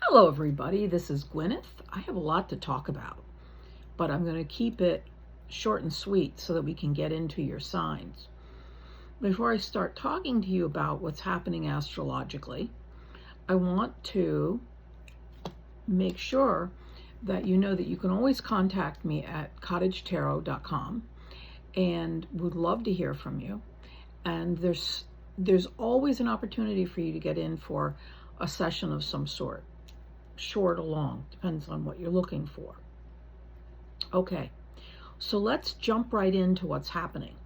Hello everybody, this is Gwyneth. I have a lot to talk about, but I'm going to keep it short and sweet so that we can get into your signs. Before I start talking to you about what's happening astrologically, I want to make sure that you know that you can always contact me at cottagetarot.com and would love to hear from you. And there's always an opportunity for you to get in for a session of some sort. Short or long, depends on what you're looking for. Okay, so let's jump right into what's happening.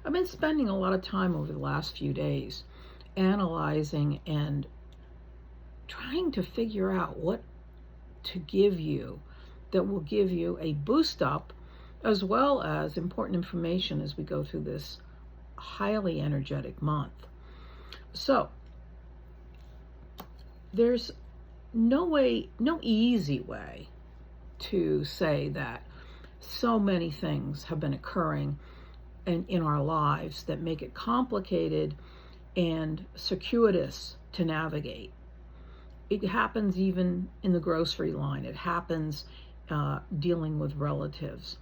I've been spending a lot of time over the last few days analyzing and trying to figure out what to give you that will give you a boost up, as well as important information as we go through this highly energetic month. So there's no easy way to say that so many things have been occurring in our lives that make it complicated and circuitous to navigate. It happens even in the grocery line. It happens dealing with relatives.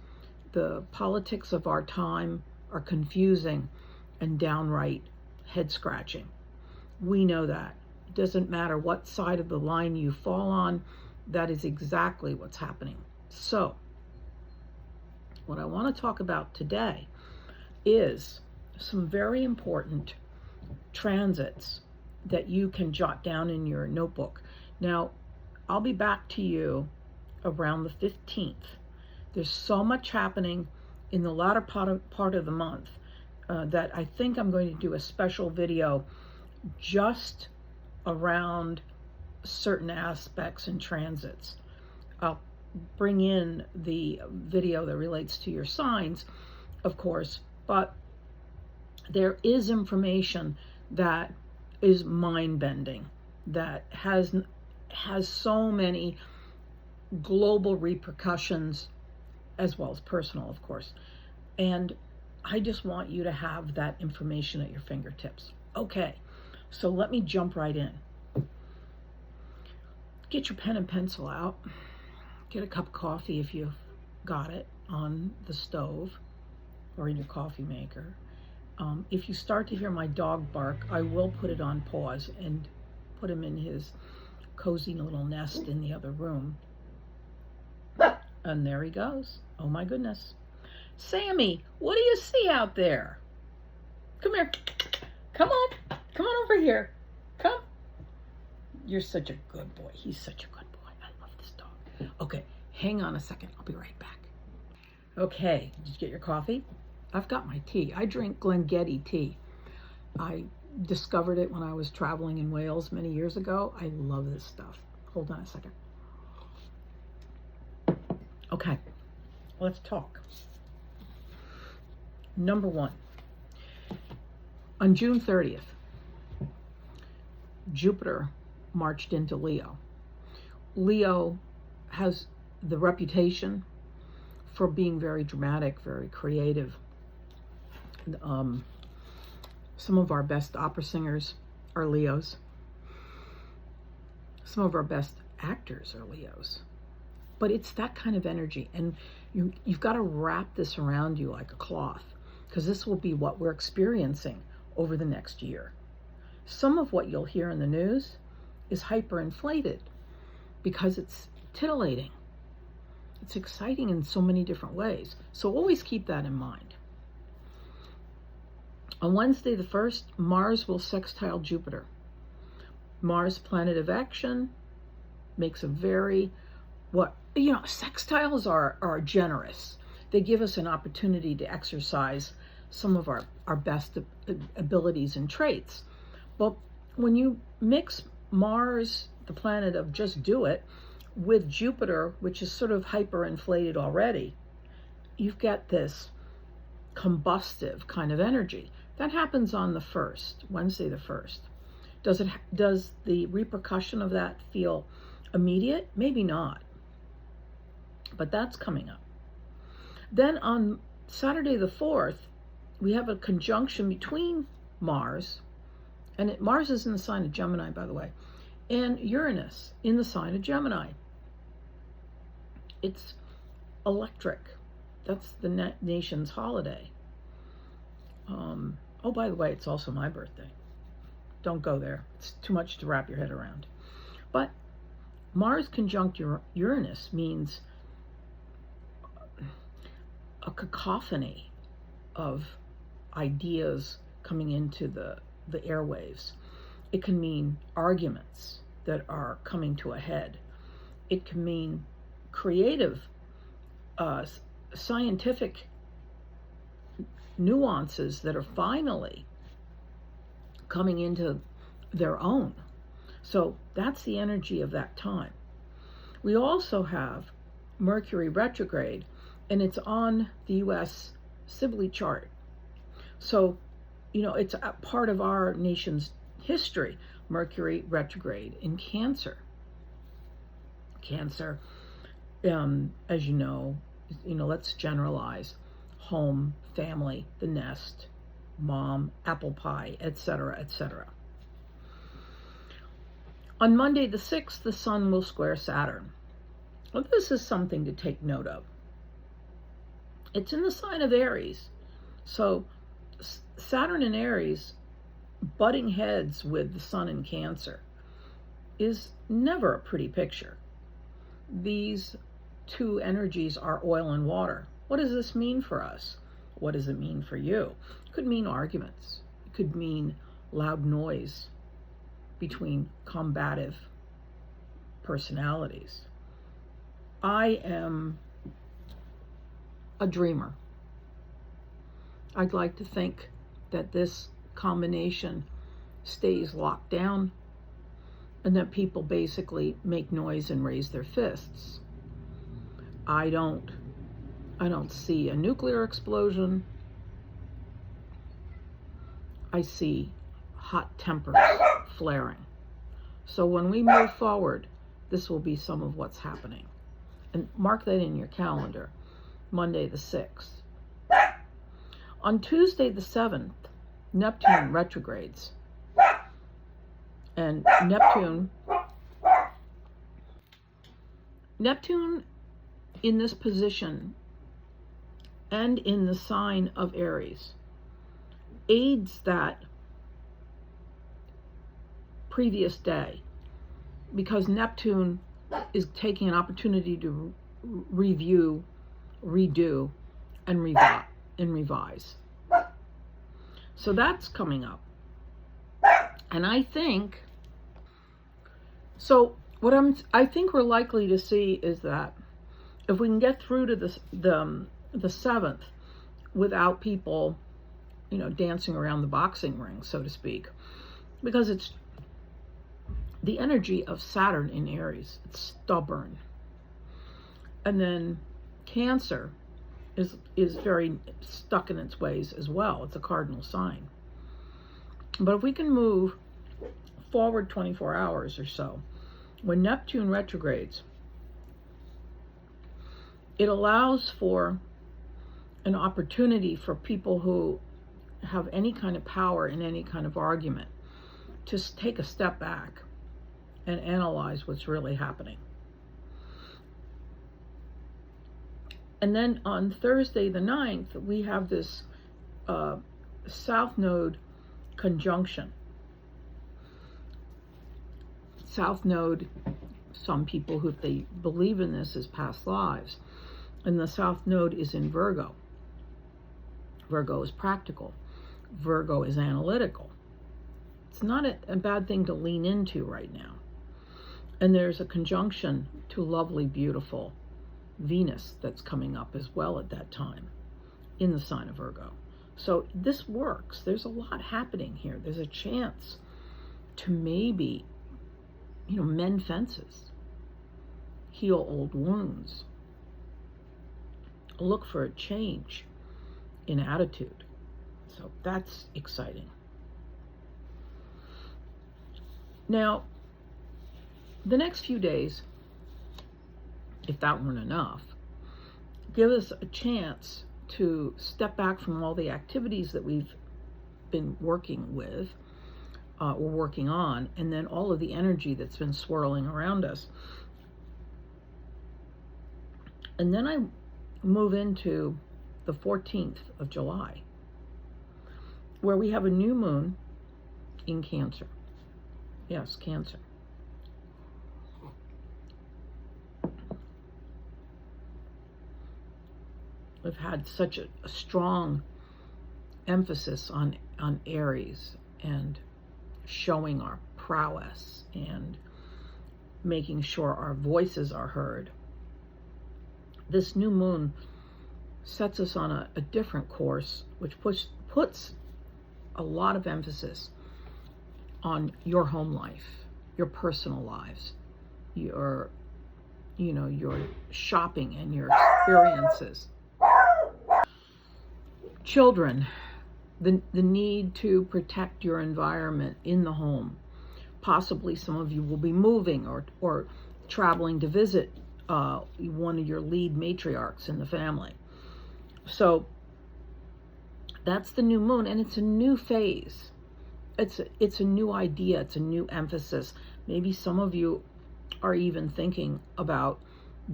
The politics of our time are confusing and downright head-scratching. We know that. It doesn't matter what side of the line you fall on, that is exactly what's happening. So, what I want to talk about today is some very important transits that you can jot down in your notebook. Now, I'll be back to you around the 15th. There's so much happening in the latter part of the month that I think I'm going to do a special video just around certain aspects and transits. I'll bring in the video that relates to your signs, of course, but there is information that is mind-bending, that has so many global repercussions, as well as personal, of course. And I just want you to have that information at your fingertips. Okay, so let me jump right in. Get your pen and pencil out. Get a cup of coffee if you've got it on the stove or in your coffee maker. If you start to hear my dog bark, I will put it on pause and put him in his cozy little nest in the other room. And there he goes. Oh my goodness. Sammy, what do you see out there? Come here. Come on. Come on over here. Come. You're such a good boy. He's such a good boy. I love this dog. Okay, hang on a second. I'll be right back. Okay, did you get your coffee? I've got my tea. I drink Glengettie tea. I discovered it when I was traveling in Wales many years ago. I love this stuff. Hold on a second. Okay, let's talk. Number one, on June 30th, Jupiter marched into Leo. Leo has the reputation for being very dramatic, very creative. Some of our best opera singers are Leos. Some of our best actors are Leos. But it's that kind of energy, and you've got to wrap this around you like a cloth, because this will be what we're experiencing over the next year. Some of what you'll hear in the news is hyperinflated because it's titillating. It's exciting in so many different ways. So always keep that in mind. On Wednesday the 1st, Mars will sextile Jupiter. Mars, planet of action, makes a very, sextiles are generous. They give us an opportunity to exercise some of our best abilities and traits. But when you mix Mars, the planet of just do it, with Jupiter, which is sort of hyperinflated already, you've got this combustive kind of energy. That happens on the 1st, Wednesday the 1st. Does the repercussion of that feel immediate? Maybe not. But that's coming up. Then on Saturday the 4th, we have a conjunction between Mars, and Mars is in the sign of Gemini, by the way, and Uranus in the sign of Gemini. It's electric. That's the nation's holiday. Oh, by the way, it's also my birthday. Don't go there. It's too much to wrap your head around. But Mars conjunct Uranus means a cacophony of ideas coming into the airwaves. It can mean arguments that are coming to a head. It can mean creative, scientific nuances that are finally coming into their own. So that's the energy of that time. We also have Mercury retrograde, and it's on the U.S. Sibley chart. So, it's a part of our nation's history. Mercury retrograde in Cancer. Cancer, as you know, let's generalize: home, family, the nest, mom, apple pie, etc., etc. On Monday the 6th, the Sun will square Saturn. Well, this is something to take note of. It's in the sign of Aries. So Saturn in Aries butting heads with the Sun in Cancer is never a pretty picture. These two energies are oil and water. What does this mean for us? What does it mean for you? It could mean arguments. It could mean loud noise between combative personalities. I am a dreamer. I'd like to think that this combination stays locked down and that people basically make noise and raise their fists. I don't see a nuclear explosion. I see hot tempers flaring. So when we move forward, this will be some of what's happening. And mark that in your calendar, Monday the 6th. On Tuesday the 7th, Neptune retrogrades. And Neptune in this position and in the sign of Aries aids that previous day, because Neptune is taking an opportunity to review, redo, and revise. So that's coming up. And I think I think we're likely to see is that if we can get through to the 7th without people, dancing around the boxing ring, so to speak, because it's the energy of Saturn in Aries. It's stubborn. And then Cancer is very stuck in its ways as well. It's a cardinal sign. But if we can move forward 24 hours or so, when Neptune retrogrades, it allows for an opportunity for people who have any kind of power in any kind of argument to take a step back and analyze what's really happening. And then on Thursday the 9th, we have this South Node conjunction. South Node, some people who, if they believe in this, is past lives. And the South Node is in Virgo. Virgo is practical. Virgo is analytical. It's not a bad thing to lean into right now. And there's a conjunction to lovely, beautiful Venus that's coming up as well at that time in the sign of Virgo. So this works. There's a lot happening here. There's a chance to maybe, mend fences, heal old wounds, look for a change in attitude. So that's exciting. Now, the next few days, if that weren't enough, give us a chance to step back from all the activities that we've been working with we're working on, and then all of the energy that's been swirling around us. And then I move into the 14th of July, where we have a new moon in Cancer. Yes, Cancer. We've had such a strong emphasis on Aries and showing our prowess and making sure our voices are heard. This new moon sets us on a different course, which puts a lot of emphasis on your home life, your personal lives, your shopping and your experiences. Children, the need to protect your environment in the home. Possibly some of you will be moving or traveling to visit one of your lead matriarchs in the family. So that's the new moon, and it's a new phase. It's a new idea. It's a new emphasis. Maybe some of you are even thinking about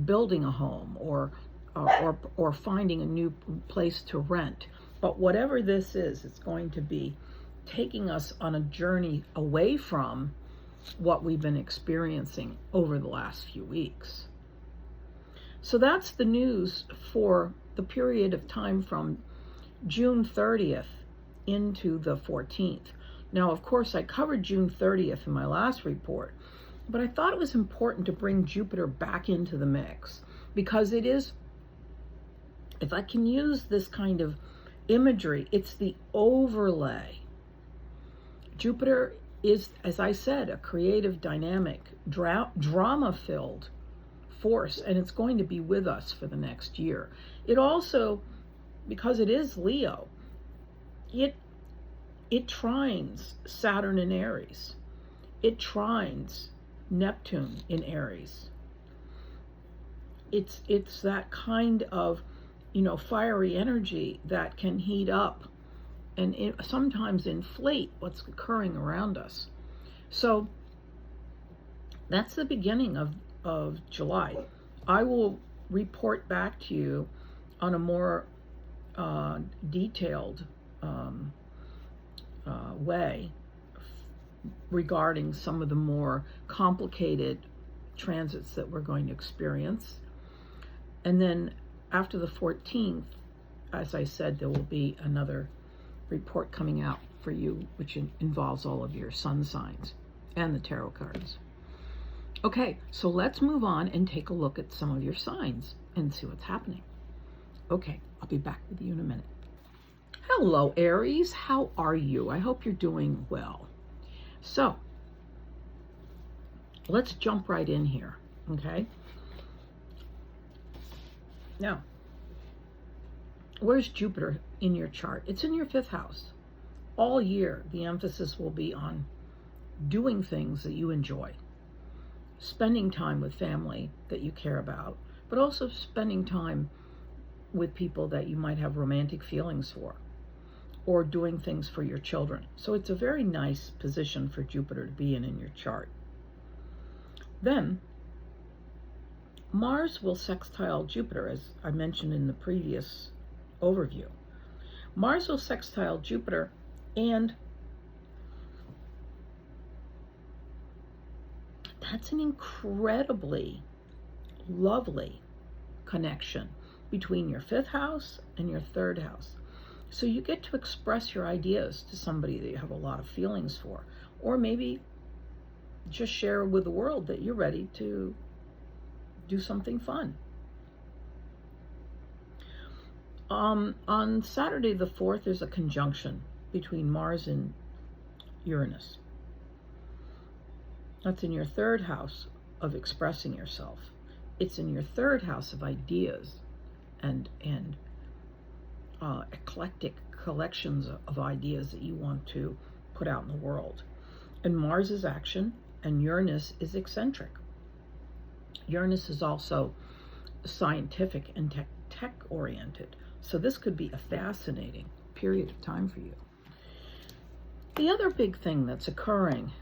building a home or finding a new place to rent. But whatever this is, it's going to be taking us on a journey away from what we've been experiencing over the last few weeks. So that's the news for the period of time from June 30th into the 14th. Now, of course, I covered June 30th in my last report, but I thought it was important to bring Jupiter back into the mix, because it is, if I can use this kind of imagery, it's the overlay. Jupiter is, as I said, a creative, dynamic, drama-filled force, and it's going to be with us for the next year. It also, because it is Leo, it trines Saturn in Aries. It trines Neptune in Aries. It's that kind of, fiery energy that can heat up and sometimes inflate what's occurring around us. So that's the beginning of July. I will report back to you on a more detailed way regarding some of the more complicated transits that we're going to experience. And then after the 14th, as I said, there will be another report coming out for you, which involves all of your sun signs and the tarot cards. Okay, so let's move on and take a look at some of your signs and see what's happening. Okay, I'll be back with you in a minute. Hello, Aries. How are you? I hope you're doing well. So, let's jump right in here, okay? Now, where's Jupiter in your chart? It's in your 5th house. All year, the emphasis will be on doing things that you enjoy, spending time with family that you care about, but also spending time with people that you might have romantic feelings for, or doing things for your children. So it's a very nice position for Jupiter to be in your chart. Then, Mars will sextile Jupiter, as I mentioned in the previous overview. Mars will sextile Jupiter, and that's an incredibly lovely connection between your 5th house and your 3rd house. So you get to express your ideas to somebody that you have a lot of feelings for, or maybe just share with the world that you're ready to do something fun. On Saturday the 4th, there's a conjunction between Mars and Uranus. That's in your 3rd house of expressing yourself. It's in your 3rd house of ideas and eclectic collections of ideas that you want to put out in the world. And Mars is action, and Uranus is eccentric. Uranus is also scientific and tech-oriented. So this could be a fascinating period of time for you. The other big thing that's occurring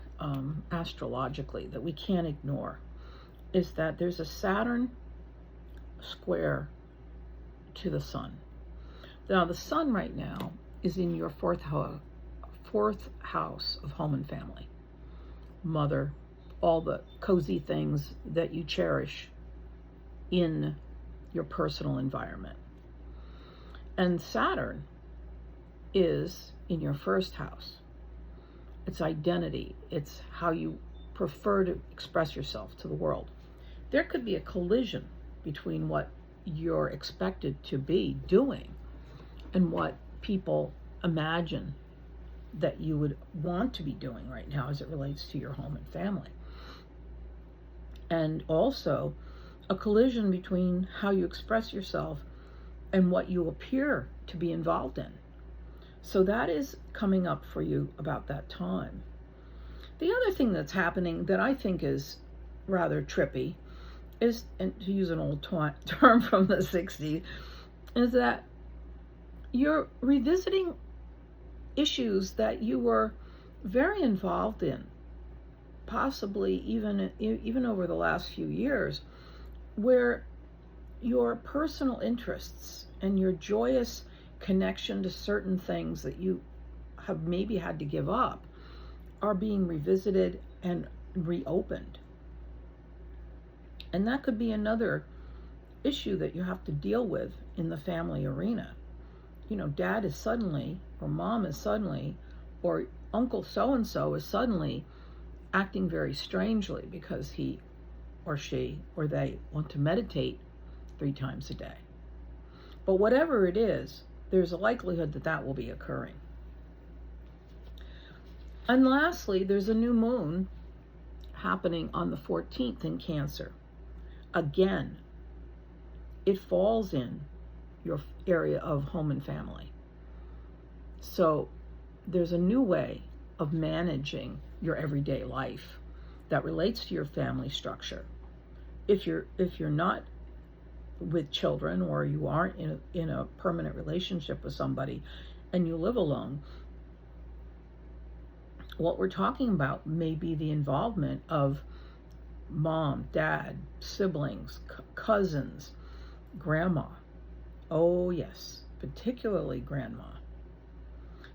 astrologically that we can't ignore is that there's a Saturn square to the Sun. Now, the Sun right now is in your fourth house of home and family, mother, all the cozy things that you cherish in your personal environment. And Saturn is in your first house. It's identity. It's how you prefer to express yourself to the world. There could be a collision between what you're expected to be doing and what people imagine that you would want to be doing right now as it relates to your home and family. And also a collision between how you express yourself and what you appear to be involved in. So that is coming up for you about that time. The other thing that's happening that I think is rather trippy is, and to use an old term from the 60s, is that you're revisiting issues that you were very involved in, possibly even over the last few years, where your personal interests and your joyous connection to certain things that you have maybe had to give up are being revisited and reopened. And that could be another issue that you have to deal with in the family arena. You know, dad is suddenly, or mom is suddenly, or uncle so-and-so is suddenly acting very strangely because he or she or they want to meditate 3 times a day. But whatever it is, there's a likelihood that that will be occurring. And lastly, there's a new moon happening on the 14th in Cancer. Again, it falls in your area of home and family. So there's a new way of managing your everyday life that relates to your family structure. If you're not with children, or you aren't in a permanent relationship with somebody and you live alone, what we're talking about may be the involvement of mom, dad, siblings, cousins, grandma. Oh yes, particularly grandma.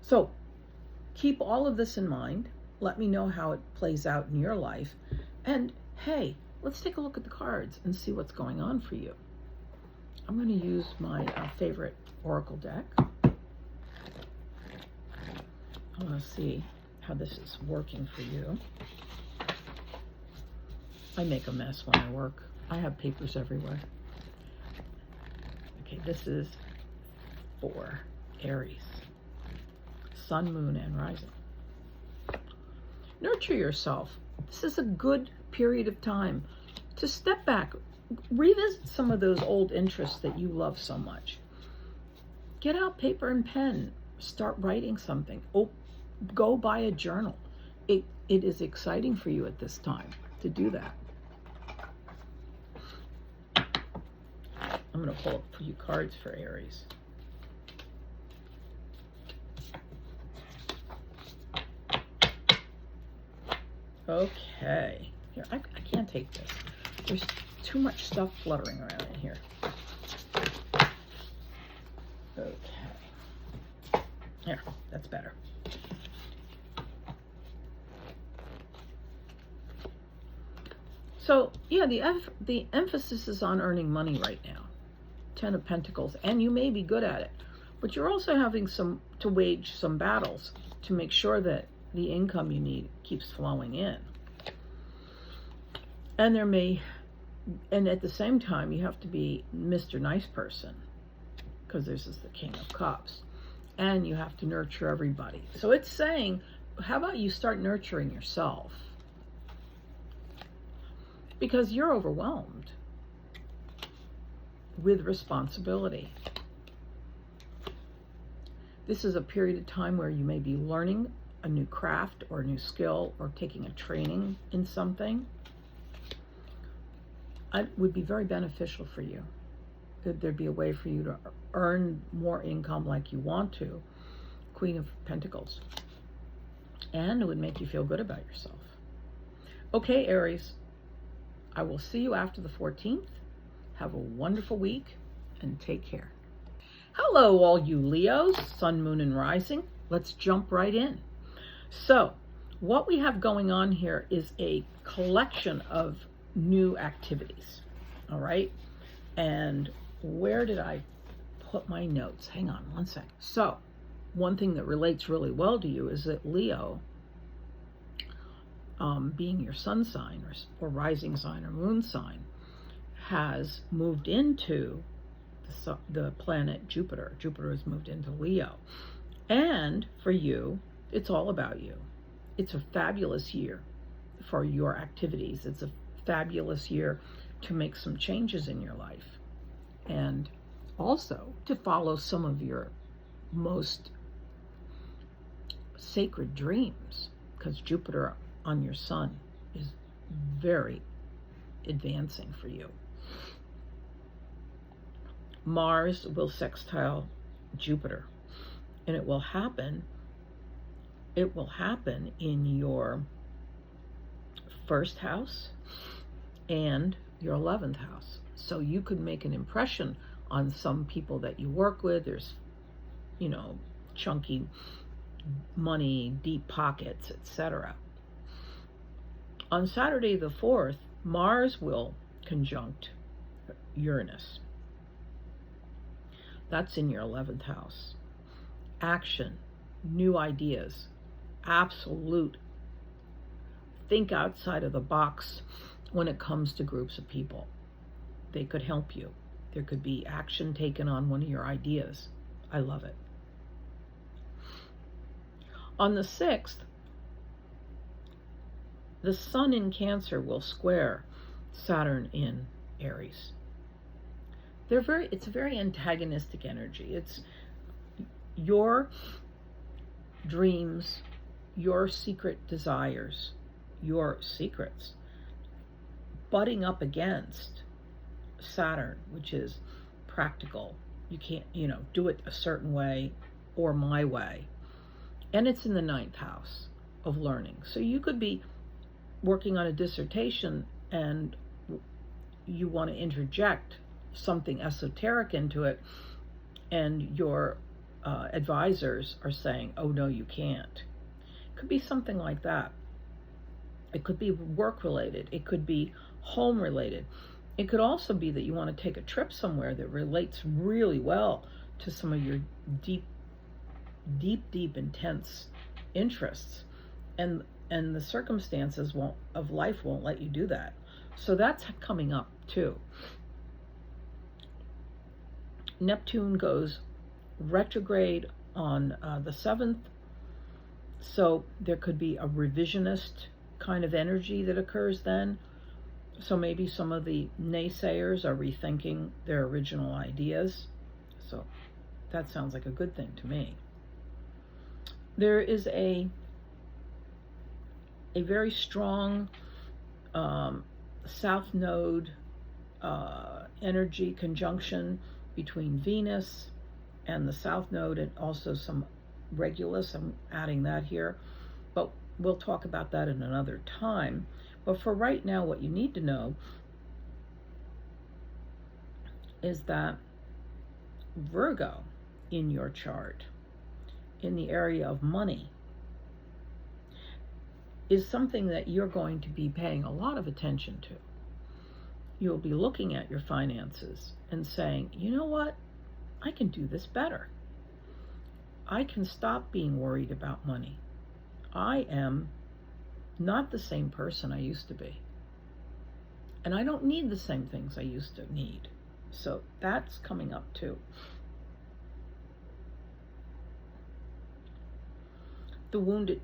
So keep all of this in mind. Let me know how it plays out in your life. And hey, let's take a look at the cards and see what's going on for you. I'm going to use my favorite oracle deck. I want to see how this is working for you. I make a mess when I work. I have papers everywhere. Okay, this is for Aries, sun, moon, and rising. Nurture yourself. This is a good period of time to step back, revisit some of those old interests that you love so much. Get out paper and pen, start writing something. Oh, go buy a journal. It is exciting for you at this time to do that. I'm going to pull up a few cards for Aries. Okay. Here, I can't take this. There's too much stuff fluttering around in here. Okay. There, that's better. So, yeah, the emphasis is on earning money right now. 10 of Pentacles, and you may be good at it, but you're also having to wage some battles to make sure that the income you need keeps flowing in. And at the same time, you have to be Mr. Nice Person, because this is the King of Cups, and you have to nurture everybody. So it's saying, how about you start nurturing yourself? Because you're overwhelmed with responsibility. This is a period of time where you may be learning a new craft or a new skill or taking a training in something. It would be very beneficial for you. There'd be a way for you to earn more income like you want to. Queen of Pentacles. and it would make you feel good about yourself. Okay, Aries, I will see you after the 14th. Have a wonderful week and take care. Hello, all you Leos, Sun, Moon, and Rising. Let's jump right in. So, what we have going on here is a collection of new activities, all right? And where did I put my notes? Hang on one second. So, one thing that relates really well to you is that Leo, being your sun sign or rising sign or moon sign, has moved into the planet Jupiter. Jupiter has moved into Leo. And for you, it's all about you. It's a fabulous year for your activities. It's a fabulous year to make some changes in your life. And also to follow some of your most sacred dreams, because Jupiter on your sun is very advancing for you. Mars will sextile Jupiter, and it will happen in your first house and your 11th house. So you could make an impression on some people that you work with. There's, chunky money, deep pockets, etc. On Saturday the 4th, Mars will conjunct Uranus. That's in your 11th house. Action, new ideas, absolute. Think outside of the box when it comes to groups of people. They could help you. There could be action taken on one of your ideas. I love it. On the 6th, the Sun in Cancer will square Saturn in Aries. It's a very antagonistic energy. It's your dreams, your secret desires, your secrets butting up against Saturn, which is practical. You can't, do it a certain way or my way. And it's in the 9th house of learning. So you could be working on a dissertation and you want to interject something esoteric into it, and your advisors are saying, oh no, you can't. It could be something like that. It could be work related. It could be home related. It could also be that you want to take a trip somewhere that relates really well to some of your deep, intense interests, and the circumstances of life won't let you do that. So that's coming up too. Neptune goes retrograde on the 7th, so there could be a revisionist kind of energy that occurs then. So maybe some of the naysayers are rethinking their original ideas. So that sounds like a good thing to me. There is a very strong South Node energy conjunction between Venus and the South Node, and also some Regulus. I'm adding that here, but we'll talk about that in another time. But for right now, what you need to know is that Virgo in your chart, in the area of money, is something that you're going to be paying a lot of attention to. You'll be looking at your finances and saying, you know what? I can do this better. I can stop being worried about money. I am not the same person I used to be. And I don't need the same things I used to need. So that's coming up too.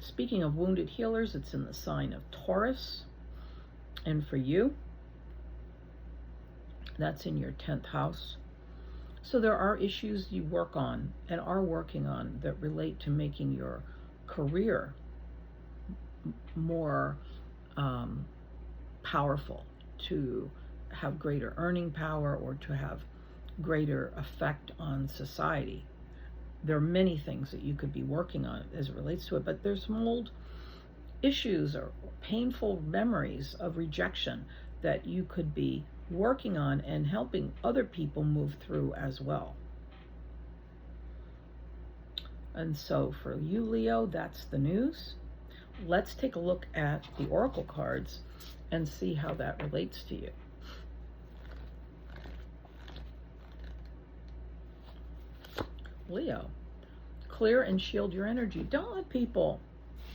Speaking of wounded healers, it's in the sign of Taurus. And for you, that's in your 10th house. So there are issues you work on and are working on that relate to making your career more powerful, to have greater earning power or to have greater effect on society. There are many things that you could be working on as it relates to it, but there's some old issues or painful memories of rejection that you could be working on and helping other people move through as well. And so for you, Leo, that's the news. Let's take a look at the oracle cards and see how that relates to you. Leo, clear and shield your energy. Don't let people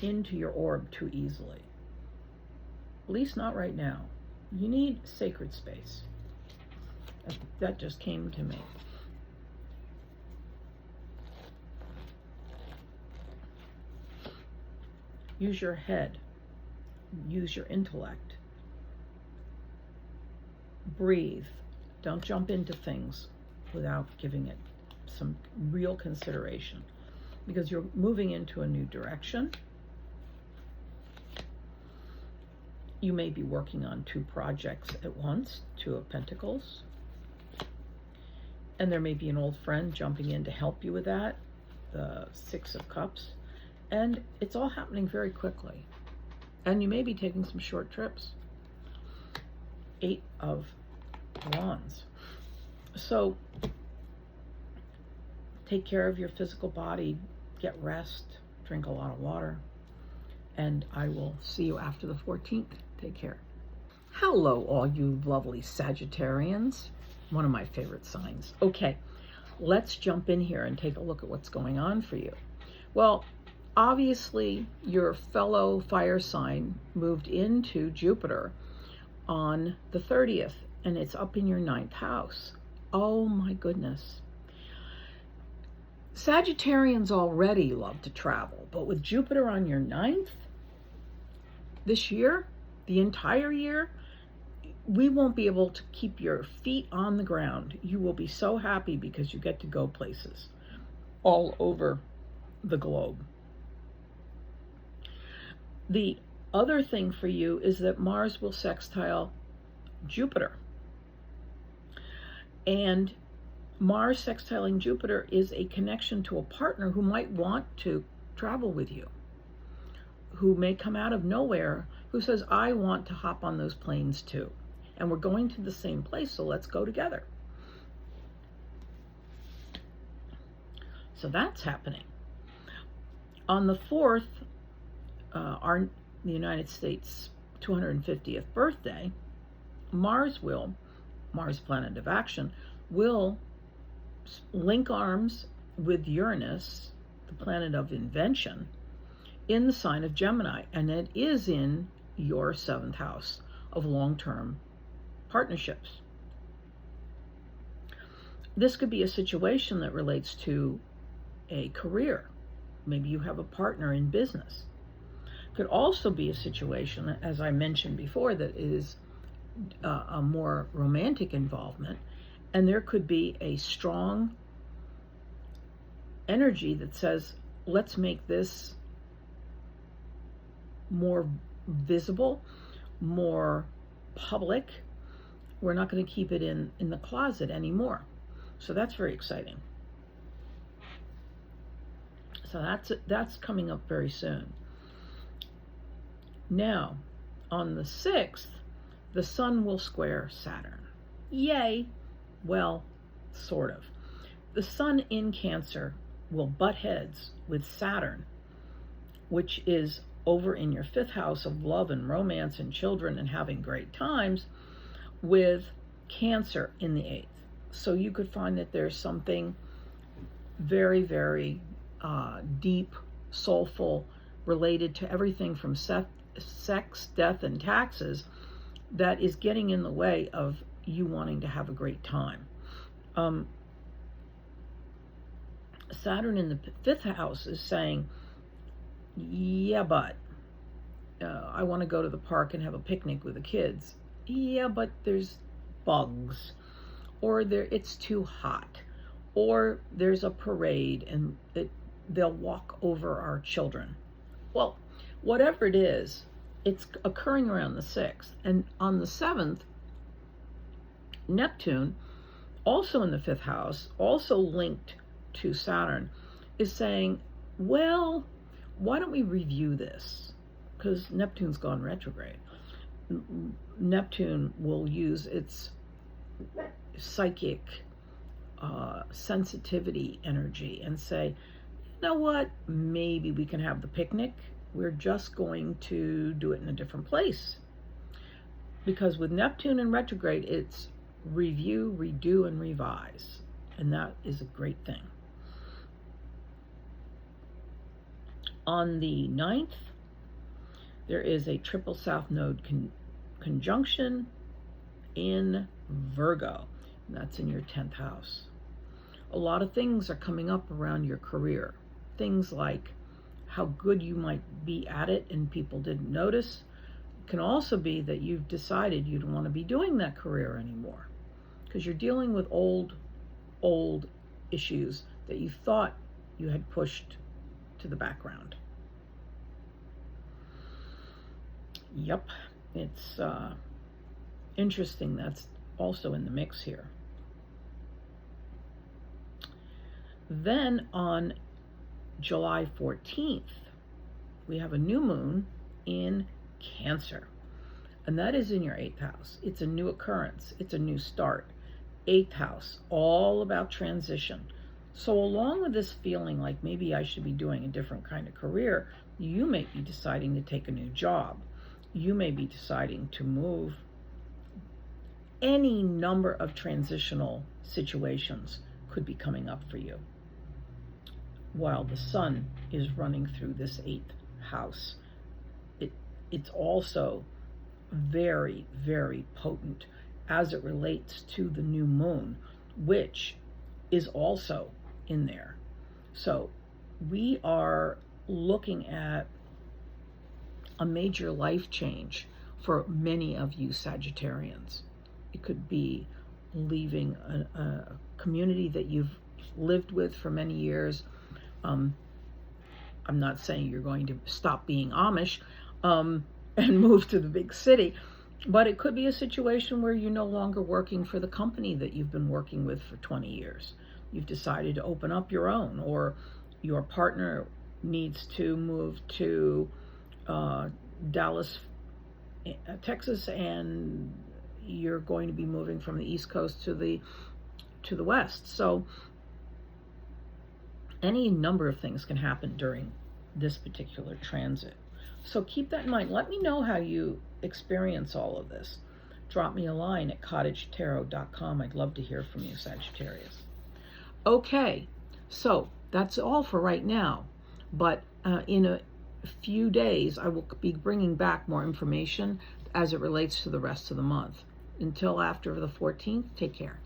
into your orb too easily. At least not right now. You need sacred space. That just came to me. Use your head. Use your intellect. Breathe. Don't jump into things without giving it some real consideration, because you're moving into a new direction. You may be working on 2 projects at once, 2 of Pentacles. And there may be an old friend jumping in to help you with that, the 6 of Cups. And it's all happening very quickly. And you may be taking some short trips. 8 of Wands. So take care of your physical body, get rest, drink a lot of water, and I will see you after the 14th. Take care. Hello, all you lovely Sagittarians, one of my favorite signs. Okay, let's jump in here and take a look at what's going on for you. Well, obviously, your fellow fire sign moved into Jupiter on the 30th, and it's up in your 9th house. Oh my goodness. Sagittarians already love to travel, but with Jupiter on your 9th this year, the entire year, we won't be able to keep your feet on the ground. You will be so happy because you get to go places all over the globe. The other thing for you is that Mars will sextile Jupiter. And Mars sextiling Jupiter is a connection to a partner who might want to travel with you, who may come out of nowhere, who says, I want to hop on those planes too. And we're going to the same place, so let's go together. So that's happening. On the 4th, the United States 250th birthday, Mars, planet of action, will link arms with Uranus, the planet of invention, in the sign of Gemini, and it is in your 7th house of long-term partnerships. This could be a situation that relates to a career. Maybe you have a partner in business. Could also be a situation, as I mentioned before, that is a more romantic involvement, and there could be a strong energy that says, let's make this more visible, more public. We're not going to keep it in the closet anymore. So that's very exciting. So that's coming up very soon. Now, on the 6th, the Sun will square Saturn. Yay! Well, sort of. The Sun in Cancer will butt heads with Saturn, which is over in your 5th house of love and romance and children and having great times, with Cancer in the 8th. So you could find that there's something very, very deep, soulful, related to everything from sex, death, and taxes that is getting in the way of you wanting to have a great time. Saturn in the 5th house is saying, yeah, but I want to go to the park and have a picnic with the kids. Yeah, but there's bugs, or it's too hot, or there's a parade and they'll walk over our children. Well, whatever it is, it's occurring around the 6th. And on the 7th, Neptune, also in the 5th house, also linked to Saturn, is saying, well, why don't we review this? because Neptune's gone retrograde. Neptune will use its psychic sensitivity energy and say, you know what, maybe we can have the picnic. We're just going to do it in a different place. Because with Neptune in retrograde, it's review, redo, and revise. And that is a great thing. On the 9th, there is a triple south node conjunction in Virgo. And that's in your 10th house. A lot of things are coming up around your career. Things like how good you might be at it and people didn't notice. It can also be that you've decided you don't want to be doing that career anymore because you're dealing with old issues that you thought you had pushed to the background. Yep, it's interesting. That's also in the mix here. Then on July 14th, we have a new moon in Cancer, and that is in your 8th house. It's a new occurrence. It's a new start. 8th house, all about transition. So along with this feeling like maybe I should be doing a different kind of career, you may be deciding to take a new job. You may be deciding to move. Any number of transitional situations could be coming up for you while the sun is running through this 8th house. It's also very, very potent as it relates to the new moon, which is also in there. So we are looking at a major life change for many of you Sagittarians. It could be leaving a community that you've lived with for many years. I'm not saying you're going to stop being Amish and move to the big city, but it could be a situation where you're no longer working for the company that you've been working with for 20 years. You've decided to open up your own, or your partner needs to move to Dallas, Texas, and you're going to be moving from the East Coast to the West. So any number of things can happen during this particular transit. So keep that in mind. Let me know how you experience all of this. Drop me a line at cottagetarot.com. I'd love to hear from you, Sagittarius. Okay, so that's all for right now. But in a few days, I will be bringing back more information as it relates to the rest of the month. Until after the 14th, take care.